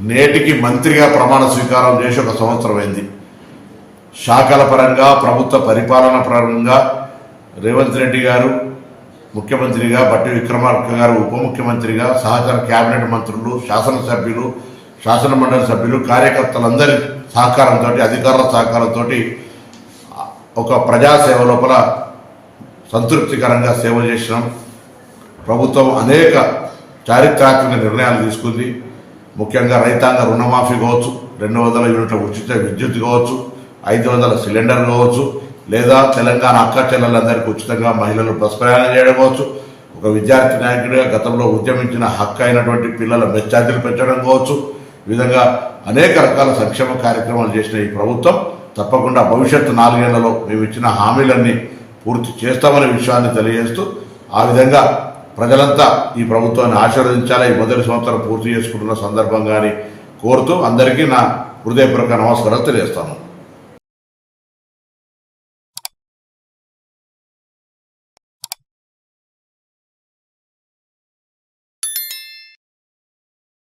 నేటికి మంత్రిగా ప్రమాణ స్వీకారం చేసి 1 సంవత్సరం అయింది. శాఖల పరంగా, ప్రభుత్వ పరిపాలన పరంగా రేవంత్ రెడ్డి గారు ముఖ్యమంత్రిగా, బట్టి విక్రమార్క గారు ఉప ముఖ్యమంత్రిగా, సహచర కేబినెట్ మంత్రులు, శాసనసభ్యులు, శాసనమండలి సభ్యులు, కార్యకర్తలందరి సహకారంతో, అధికారుల సహకారంతో ఒక ప్రజాసేవ లోపల సంతృప్తికరంగా సేవ చేసినాం. ప్రభుత్వం అనేక చారిత్రాత్మక నిర్ణయాలు తీసుకుంది. ముఖ్యంగా రైతాంగ రుణమాఫీ కావచ్చు, 200 యూనిట్ల ఉచిత విద్యుత్ కావచ్చు, 500 సిలిండర్ కావచ్చు, లేదా తెలంగాణ అక్క చెల్లెలందరికీ ఉచితంగా మహిళలు బస్ ప్రయాణం చేయడం కావచ్చు, ఒక విద్యార్థి నాయకుడిగా గతంలో ఉద్యమించిన హక్కు అయినటువంటి పిల్లల మెస్ ఛార్జీలు పెంచడం కావచ్చు, ఈ విధంగా అనేక రకాల సంక్షేమ కార్యక్రమాలు చేసిన ఈ ప్రభుత్వం తప్పకుండా భవిష్యత్తు 4 ఏళ్లలో మేము ఇచ్చిన హామీలన్నీ పూర్తి చేస్తామనే విషయాన్ని తెలియజేస్తూ, ఆ విధంగా ప్రజలంతా ఈ ప్రభుత్వాన్ని ఆశీర్వదించాలి. ఈ మొదటి సంవత్సరం పూర్తి చేసుకుంటున్న సందర్భంగాని కోరుతూ అందరికీ నా హృదయపూర్వక నమస్కారాలు తెలియజేస్తాను.